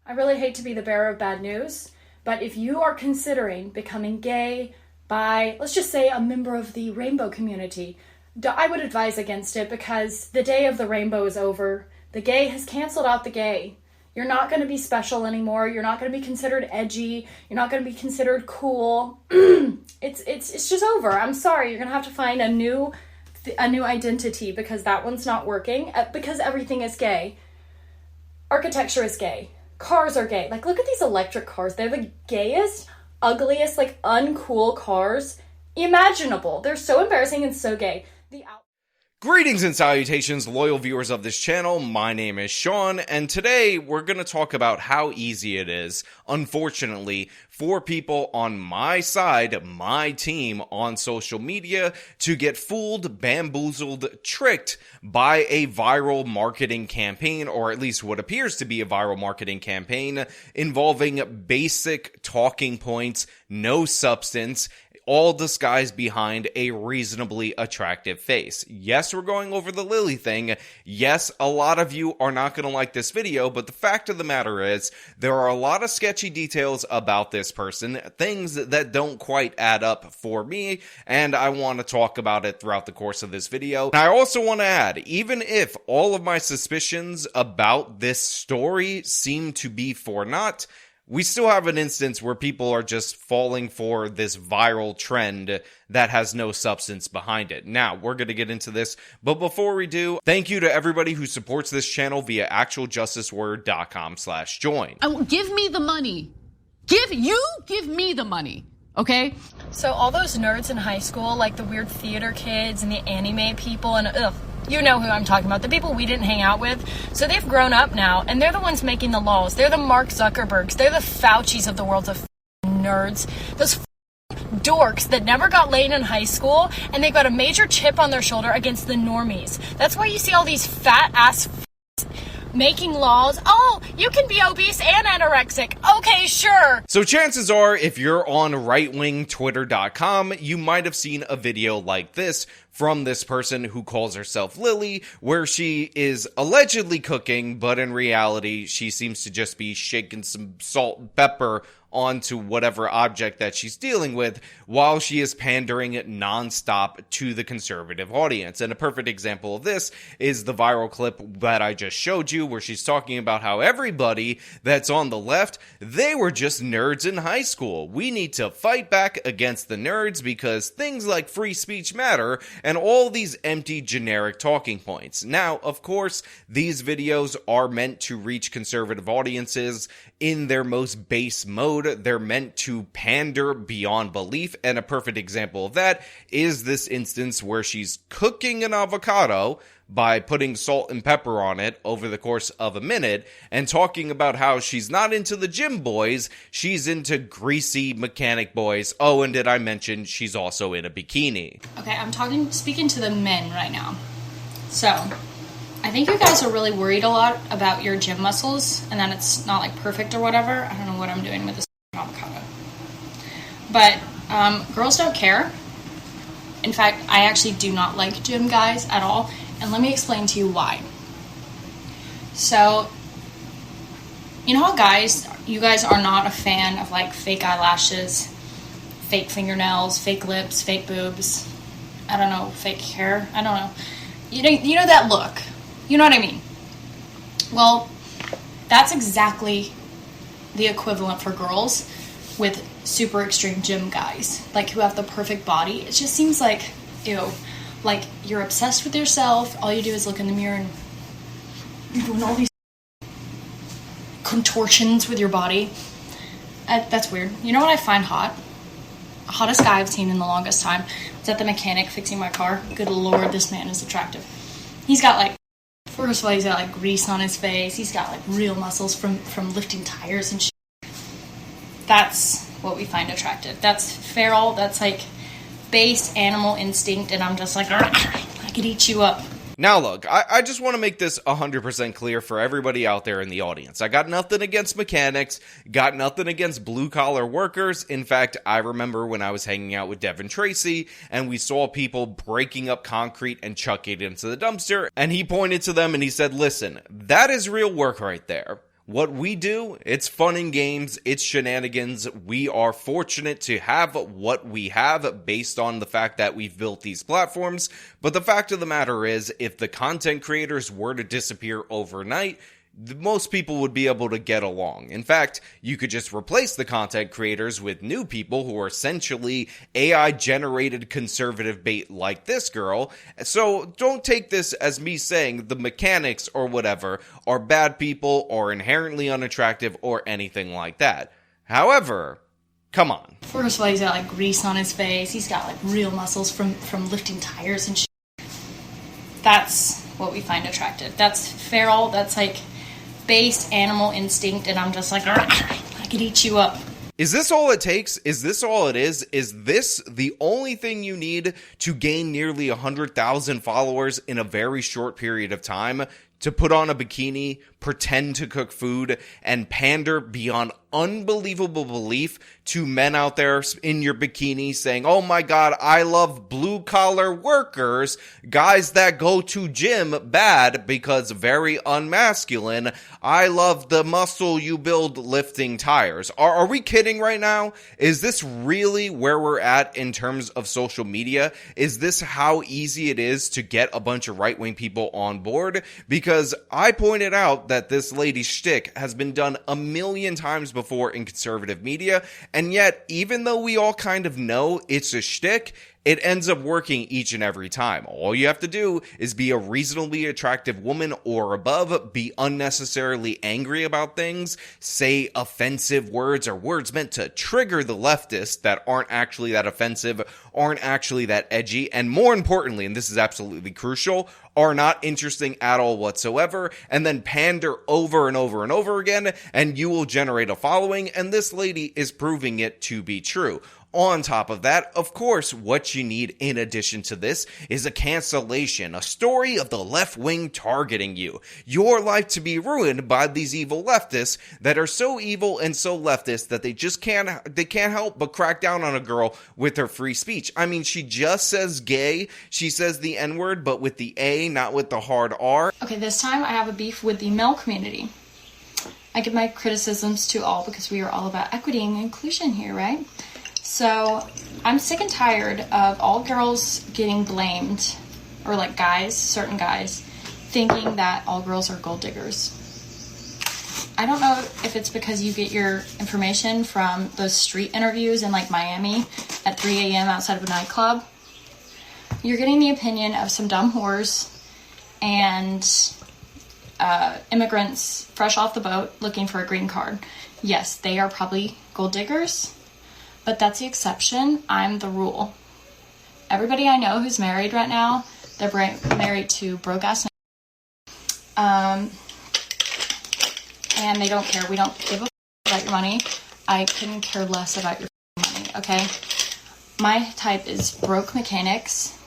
I really hate to be the bearer of bad news, but if you are considering becoming gay, bi, let's just say a member of the rainbow community, I would advise against it because the day of the rainbow is over. The gay has canceled out the gay. You're not going to be special anymore. You're not going to be considered edgy. You're not going to be considered cool. It's just over. I'm sorry. You're going to have to find a new identity because that one's not working because everything is gay. Architecture is gay. Cars are gay. Like, look at these electric cars. They're the gayest, ugliest, like, uncool cars imaginable. They're so embarrassing and so gay. Greetings and salutations, loyal viewers of this channel. My name is Sean, and today we're going to talk about how easy it is, unfortunately, for people on my side, my team on social media to get fooled, bamboozled, tricked by a viral marketing campaign, or at least what appears to be a viral marketing campaign involving basic talking points, no substance, all disguised behind a reasonably attractive face. Yes, we're going over the Lily thing. Yes, a lot of you are not going to like this video, but the fact of the matter is, there are a lot of sketchy details about this person, things that don't quite add up for me, and I want to talk about it throughout the course of this video. And I also want to add, even if all of my suspicions about this story seem to be for naught, we still have an instance where people are just falling for this viral trend that has no substance behind it. Now, we're going to get into this, but before we do, thank you to everybody who supports this channel via actualjusticeword.com/join. Give me the money. Give me the money, okay? So all those nerds in high school, like the weird theater kids and the anime people and you know who I'm talking about, the people we didn't hang out with. So they've grown up now, and they're the ones making the laws. They're the Mark Zuckerbergs. They're the Faucis of the world of nerds. Those dorks that never got laid in high school, and they got a major chip on their shoulder against the normies. That's why you see all these fat-ass making laws. Oh, you can be obese and anorexic. Okay, sure. So chances are, if you're on rightwingtwitter.com, you might have seen a video like this from this person who calls herself Lily, where she is allegedly cooking, but in reality, she seems to just be shaking some salt and pepper onto whatever object that she's dealing with while she is pandering nonstop to the conservative audience. And a perfect example of this is the viral clip that I just showed you, where she's talking about how everybody that's on the left, they were just nerds in high school. We need to fight back against the nerds because things like free speech matter, and all these empty generic talking points. Now, of course, these videos are meant to reach conservative audiences in their most base mode. They're meant to pander beyond belief, and a perfect example of that is this instance where she's cooking an avocado by putting salt and pepper on it over the course of a minute and talking about how she's not into the gym boys, she's into greasy mechanic boys. Oh, and did I mention she's also in a bikini? Okay, I'm speaking to the men right now. So, I think you guys are really worried a lot about your gym muscles and that it's not like perfect or whatever. I don't know what I'm doing with this avocado. But girls don't care. In fact, I actually do not like gym guys at all. And let me explain to you why. So, you know how you guys are not a fan of like fake eyelashes, fake fingernails, fake lips, fake boobs, I don't know, fake hair, I don't know. You know that look. You know what I mean? Well, that's exactly the equivalent for girls with super extreme gym guys, like who have the perfect body. It just seems like, ew. Like, you're obsessed with yourself, all you do is look in the mirror and you're doing all these contortions with your body. That's weird. You know what I find hot? Hottest guy I've seen in the longest time was at the mechanic fixing my car. Good lord, this man is attractive. He's got like, first of all, he's got like grease on his face. He's got like real muscles from lifting tires and shit. That's what we find attractive. That's feral, that's like base animal instinct, and I'm just like, I could eat you up. Now look, I just want to make this 100% clear for everybody out there in the audience. I got nothing against mechanics, got nothing against blue-collar workers. In fact, I remember when I was hanging out with Devin Tracy, and we saw people breaking up concrete and chucking it into the dumpster, and he pointed to them and he said, listen, that is real work right there. What we do, it's fun and games, it's shenanigans. We are fortunate to have what we have based on the fact that we've built these platforms. But the fact of the matter is, if the content creators were to disappear overnight, most people would be able to get along. In fact, you could just replace the content creators with new people who are essentially AI-generated conservative bait like this girl. So don't take this as me saying the mechanics or whatever are bad people or inherently unattractive or anything like that. However, come on. First of all, he's got like grease on his face. He's got like real muscles from lifting tires and shit. That's what we find attractive. That's feral. That's like base animal instinct, and I'm just like, I could eat you up. Is this all it takes? Is this all it is? Is this the only thing you need to gain nearly 100,000 followers in a very short period of time? To put on a bikini, pretend to cook food, and pander beyond unbelievable belief to men out there in your bikini saying, oh my god, I love blue-collar workers, guys that go to gym, bad because very unmasculine. I love the muscle you build lifting tires. Are we kidding right now? Is this really where we're at in terms of social media? Is this how easy it is to get a bunch of right-wing people on board? Because I pointed out that this lady's shtick has been done a million times before in conservative media, and yet, even though we all kind of know it's a shtick, it ends up working each and every time. All you have to do is be a reasonably attractive woman or above, be unnecessarily angry about things, say offensive words or words meant to trigger the leftists that aren't actually that offensive, aren't actually that edgy, and more importantly, and this is absolutely crucial, are not interesting at all whatsoever, and then pander over and over and over again, and you will generate a following, and this lady is proving it to be true. On top of that, of course, what you need in addition to this is a cancellation, a story of the left wing targeting you. Your life to be ruined by these evil leftists that are so evil and so leftist that they just can't help but crack down on a girl with her free speech. I mean, she just says gay, she says the N-word, but with the A, not with the hard R. Okay, this time I have a beef with the male community. I give my criticisms to all because we are all about equity and inclusion here, right? So, I'm sick and tired of all girls getting blamed, or like guys, certain guys, thinking that all girls are gold diggers. I don't know if it's because you get your information from those street interviews in like Miami at 3 a.m. outside of a nightclub. You're getting the opinion of some dumb whores and immigrants fresh off the boat looking for a green card. Yes, they are probably gold diggers. But that's the exception. I'm the rule. Everybody I know who's married right now, they're married to broke-ass and they don't care. We don't give a about your money. I couldn't care less about your money, okay? My type is broke mechanics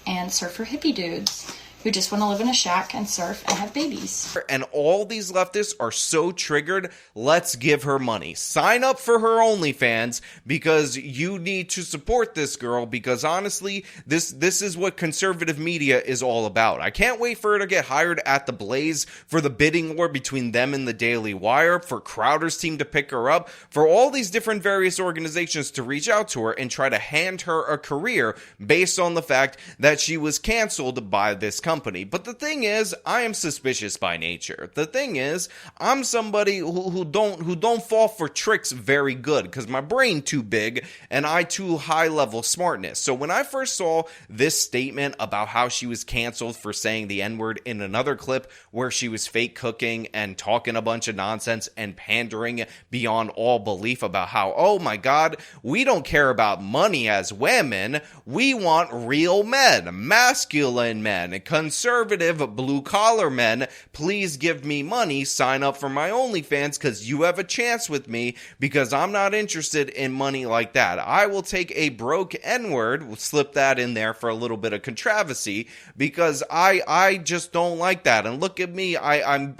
and surfer hippie dudes who just want to live in a shack and surf and have babies. And all these leftists are so triggered, let's give her money. Sign up for her OnlyFans because you need to support this girl because honestly, this is what conservative media is all about. I can't wait for her to get hired at The Blaze, for the bidding war between them and the Daily Wire, for Crowder's team to pick her up, for all these different various organizations to reach out to her and try to hand her a career based on the fact that she was canceled by this company. But the thing is, I am suspicious by nature. The thing is, I'm somebody who don't fall for tricks very good because my brain too big and I too high level smartness. So when I first saw this statement about how she was canceled for saying the N-word in another clip where she was fake cooking and talking a bunch of nonsense and pandering beyond all belief about how, oh my god, we don't care about money as women, we want real men, masculine men, conservative blue-collar men, please give me money, sign up for my OnlyFans because you have a chance with me because I'm not interested in money like that. I will take a broke N-word, we'll slip that in there for a little bit of controversy because I just don't like that. And look at me, I'm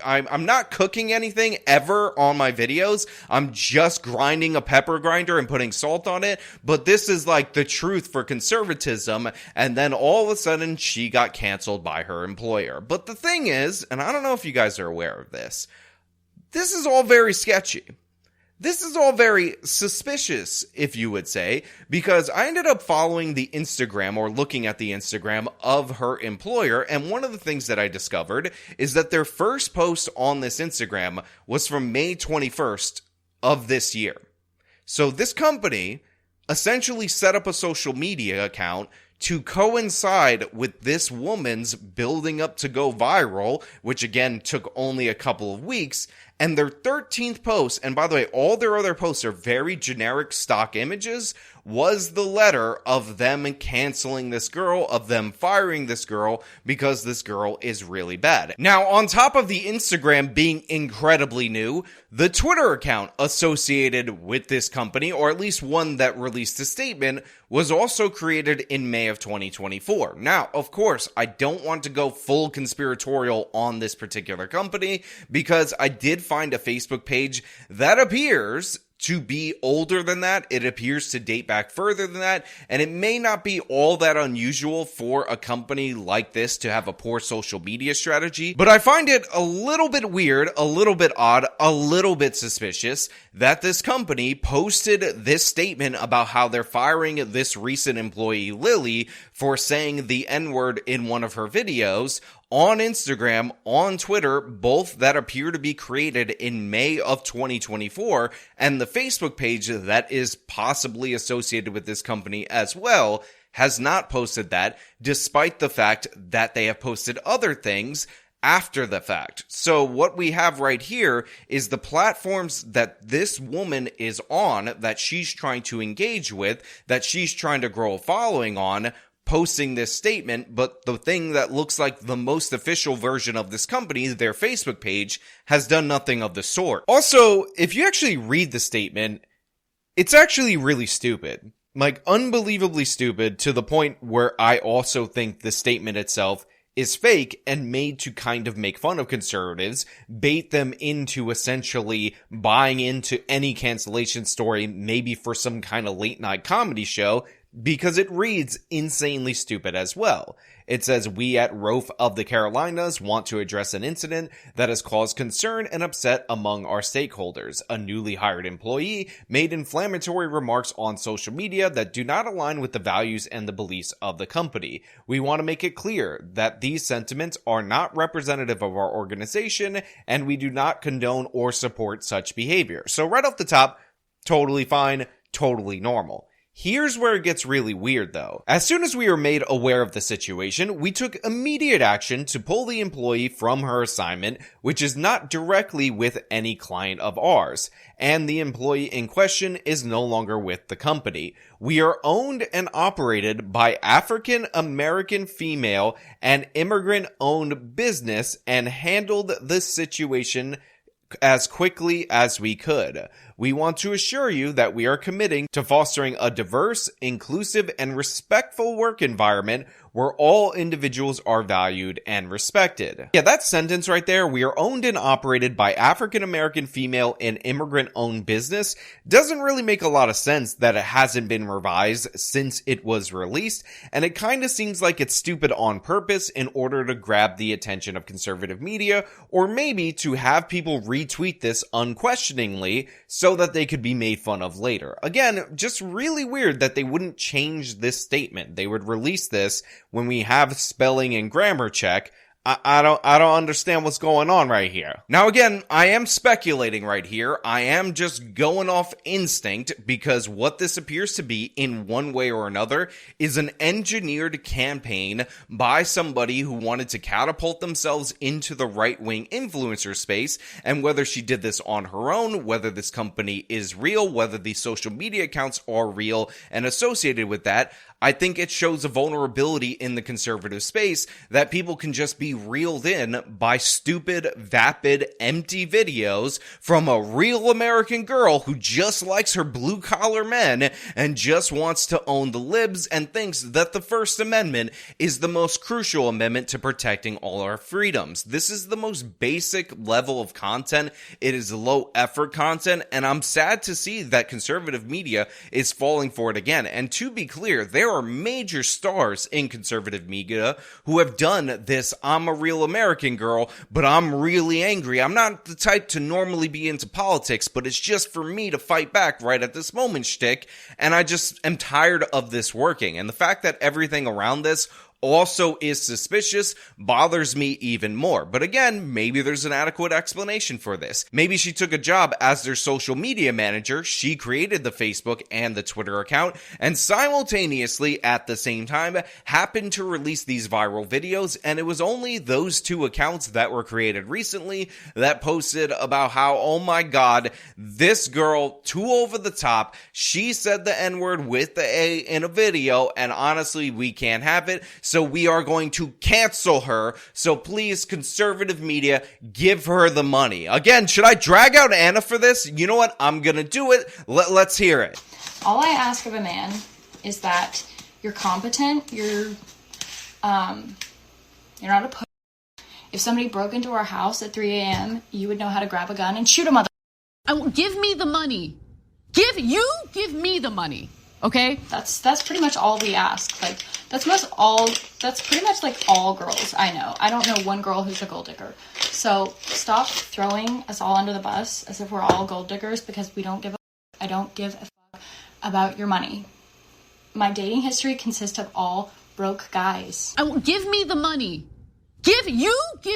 not cooking anything ever on my videos. I'm just grinding a pepper grinder and putting salt on it, but this is like the truth for conservatism, and then all of a sudden she got canceled by her employer. But the thing is, and I don't know if you guys are aware of this, this is all very sketchy. This is all very suspicious, if you would say, because I ended up following the Instagram or looking at the Instagram of her employer, and one of the things that I discovered is that their first post on this Instagram was from May 21st of this year. So this company essentially set up a social media account to coincide with this woman's building up to go viral, which again took only a couple of weeks, and their 13th post, and by the way, all their other posts are very generic stock images, was the letter of them canceling this girl, of them firing this girl, because this girl is really bad. Now, on top of the Instagram being incredibly new, the Twitter account associated with this company, or at least one that released a statement, was also created in May of 2024. Now, of course, I don't want to go full conspiratorial on this particular company, because I did find a Facebook page that appears to be older than that. It appears to date back further than that, and it may not be all that unusual for a company like this to have a poor social media strategy, but I find it a little bit weird, a little bit odd, a little bit suspicious that this company posted this statement about how they're firing this recent employee, Lily, for saying the N-word in one of her videos on Instagram, on Twitter, both that appear to be created in May of 2024, and the Facebook page that is possibly associated with this company as well has not posted that, despite the fact that they have posted other things after the fact. So what we have right here is the platforms that this woman is on, that she's trying to engage with, that she's trying to grow a following on, posting this statement, but the thing that looks like the most official version of this company, their Facebook page, has done nothing of the sort. Also, if you actually read the statement, it's actually really stupid. Like, unbelievably stupid, to the point where I also think the statement itself is fake and made to kind of make fun of conservatives, bait them into essentially buying into any cancellation story, maybe for some kind of late night comedy show, because it reads insanely stupid as well. It says, "We at ROAF of the Carolinas want to address an incident that has caused concern and upset among our stakeholders. A newly hired employee made inflammatory remarks on social media that do not align with the values and the beliefs of the company. We want to make it clear that these sentiments are not representative of our organization, and we do not condone or support such behavior." So right off the top, totally fine, totally normal. Here's where it gets really weird though. As soon as we were made aware of the situation, we took immediate action to pull the employee from her assignment, which is not directly with any client of ours, and the employee in question is no longer with the company. We are owned and operated by African American female and immigrant owned business, and handled this situation as quickly as we could. We want to assure you that we are committing to fostering a diverse, inclusive, and respectful work environment where all individuals are valued and respected. Yeah, that sentence right there, "we are owned and operated by African American female and immigrant owned business," doesn't really make a lot of sense that it hasn't been revised since it was released, and it kind of seems like it's stupid on purpose in order to grab the attention of conservative media, or maybe to have people retweet this unquestioningly so that they could be made fun of later. Again, just really weird that they wouldn't change this statement. They would release this when we have spelling and grammar check. I don't understand what's going on right here. Now again, I am speculating right here. I am just going off instinct, because what this appears to be in one way or another is an engineered campaign by somebody who wanted to catapult themselves into the right-wing influencer space, and whether she did this on her own, whether this company is real, whether these social media accounts are real and associated with that, I think it shows a vulnerability in the conservative space that people can just be reeled in by stupid, vapid, empty videos from a real American girl who just likes her blue-collar men and just wants to own the libs and thinks that the First Amendment is the most crucial amendment to protecting all our freedoms. This is the most basic level of content. It is low-effort content, and I'm sad to see that conservative media is falling for it again. And to be clear, there there are major stars in conservative media who have done this I'm a real American girl, but I'm really angry. I'm not the type to normally be into politics, but it's just for me to fight back right at this moment shtick, and I just am tired of this working. And the fact that everything around this also is suspicious bothers me even more. But again, maybe there's an adequate explanation for this. Maybe she took a job as their social media manager, she created the Facebook and the Twitter account, and simultaneously at the same time happened to release these viral videos, and it was only those two accounts that were created recently that posted about how, oh my god, this girl, too over the top, she said the N-word with the A in a video, and honestly, we can't have it. So we are going to cancel her. So please, conservative media, give her the money. Again, should I drag out Anna for this? You know what? I'm going to do it. Let's hear it. All I ask of a man is that you're competent, you're not a pussy. If somebody broke into our house at 3 a.m., you would know how to grab a gun and shoot a mother. Give me the money. Give me the money. Okay? That's pretty much all we ask. Like, that's pretty much like all girls I know. I don't know one girl who's a gold digger. So stop throwing us all under the bus as if we're all gold diggers, because we don't give a fuck. I don't give a fuck about your money. My dating history consists of all broke guys. Give me the money. Give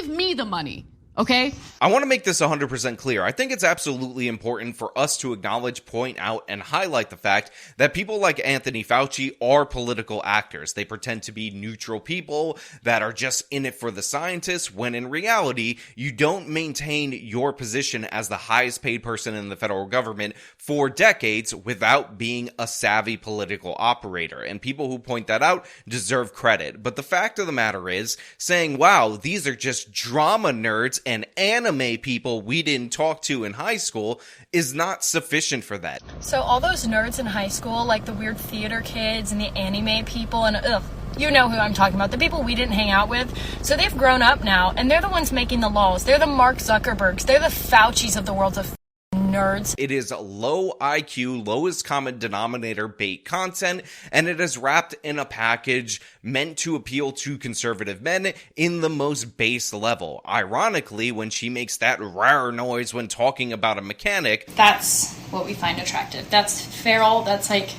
me the money. Okay? I want to make this 100% clear. I think it's absolutely important for us to acknowledge, point out, and highlight the fact that people like Anthony Fauci are political actors. They pretend to be neutral people that are just in it for the scientists, when in reality, you don't maintain your position as the highest paid person in the federal government for decades without being a savvy political operator. And people who point that out deserve credit. But the fact of the matter is, saying, wow, these are just drama nerds and anime people we didn't talk to in high school is not sufficient for that. So all those nerds in high school, like the weird theater kids and the anime people, and you know who I'm talking about, the people we didn't hang out with. So they've grown up now, and they're the ones making the laws. They're the Mark Zuckerbergs. They're the Faucis of the world of nerds. It is low IQ, lowest common denominator bait content, and it is wrapped in a package meant to appeal to conservative men in the most base level. Ironically, when she makes that rare noise when talking about a mechanic, that's what we find attractive. That's feral, that's like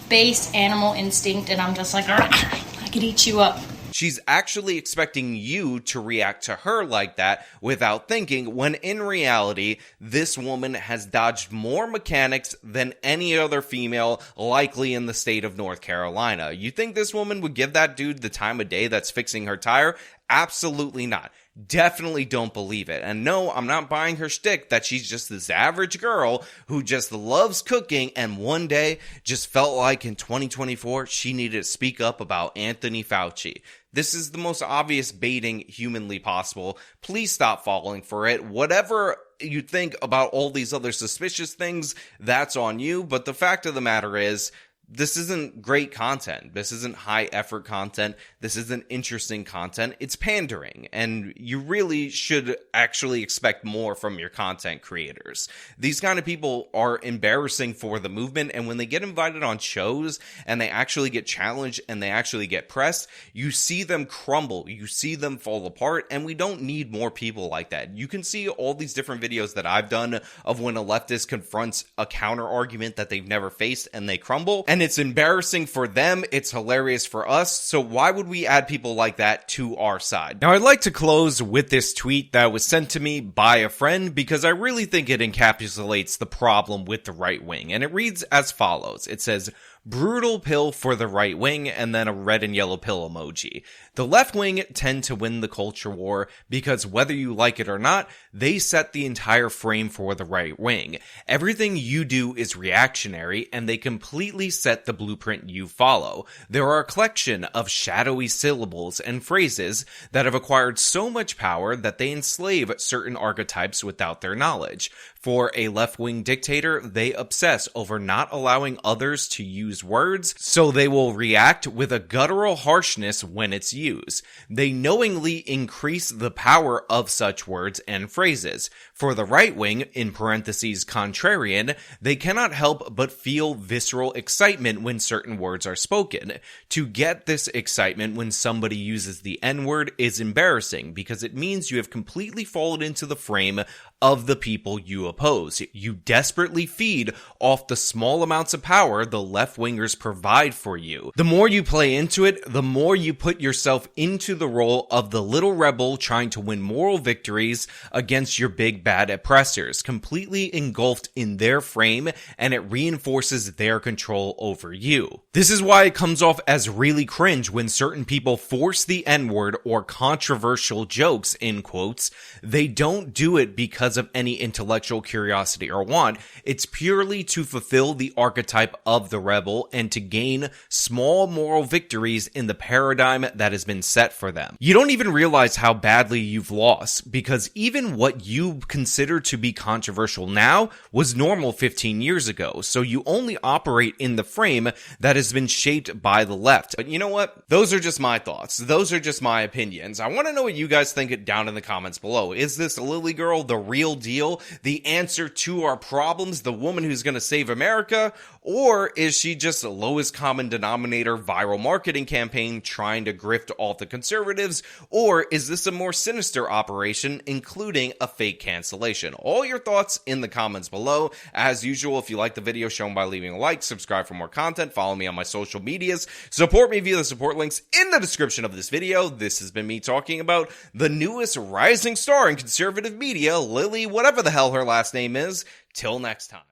base animal instinct, and I'm just like, I could eat you up. she's actually expecting you to react to her like that without thinking, when in reality, this woman has dodged more mechanics than any other female likely in the state of North Carolina. You think this woman would give that dude the time of day that's fixing her tire? Absolutely not. Definitely don't believe it. And no, I'm not buying her shtick that she's just this average girl who just loves cooking and one day just felt like in 2024 she needed to speak up about Anthony Fauci. This is the most obvious baiting humanly possible. Please stop falling for it. Whatever you think about all these other suspicious things, that's on you. But the fact of the matter is, this isn't great content. This isn't high effort content. This isn't interesting content. It's pandering, and you really should actually expect more from your content creators. These kind of people are embarrassing for the movement, and when they get invited on shows and they actually get challenged and they actually get pressed, you see them crumble. You see them fall apart, and we don't need more people like that. You can see all these different videos that I've done of when a leftist confronts a counter argument that they've never faced and they crumble. And it's embarrassing for them, it's hilarious for us, so why would we add people like that to our side? Now, I'd like to close with this tweet that was sent to me by a friend because I really think it encapsulates the problem with the right wing, and it reads as follows. It says, "Brutal pill for the right wing," and then a red and yellow pill emoji. The left wing tend to win the culture war because whether you like it or not, they set the entire frame for the right wing. Everything you do is reactionary, and they completely set the blueprint you follow. There are a collection of shadowy syllables and phrases that have acquired so much power that they enslave certain archetypes without their knowledge. For a left-wing dictator, they obsess over not allowing others to use words, so they will react with a guttural harshness when it's used. They knowingly increase the power of such words and phrases. For the right wing, in parentheses contrarian, they cannot help but feel visceral excitement when certain words are spoken. To get this excitement when somebody uses the N-word is embarrassing because it means you have completely fallen into the frame of the people you oppose. You desperately feed off the small amounts of power the left-wingers provide for you. The more you play into it, the more you put yourself into the role of the little rebel trying to win moral victories against your big bad oppressors, completely engulfed in their frame, and it reinforces their control over you. This is why it comes off as really cringe when certain people force the N-word or controversial jokes, in quotes. They don't do it because of any intellectual curiosity or want. It's purely to fulfill the archetype of the rebel and to gain small moral victories in the paradigm that has been set for them. You don't even realize how badly you've lost, because even what you consider to be controversial now was normal 15 years ago, so you only operate in the frame that has been shaped by the left. But you know what? Those are just my thoughts. Those are just my opinions. I want to know what you guys think down in the comments below. Is this Lily Girl the real deal, the answer to our problems, the woman who's going to save America, or is she just a lowest common denominator viral marketing campaign trying to grift off the conservatives, or is this a more sinister operation including a fake cancellation? All your thoughts in the comments below. As usual, if you like the video, show them by leaving a like, subscribe for more content, follow me on my social medias, support me via the support links in the description of this video. This has been me talking about the newest rising star in conservative media, Lily, whatever the hell her last name is. Till next time.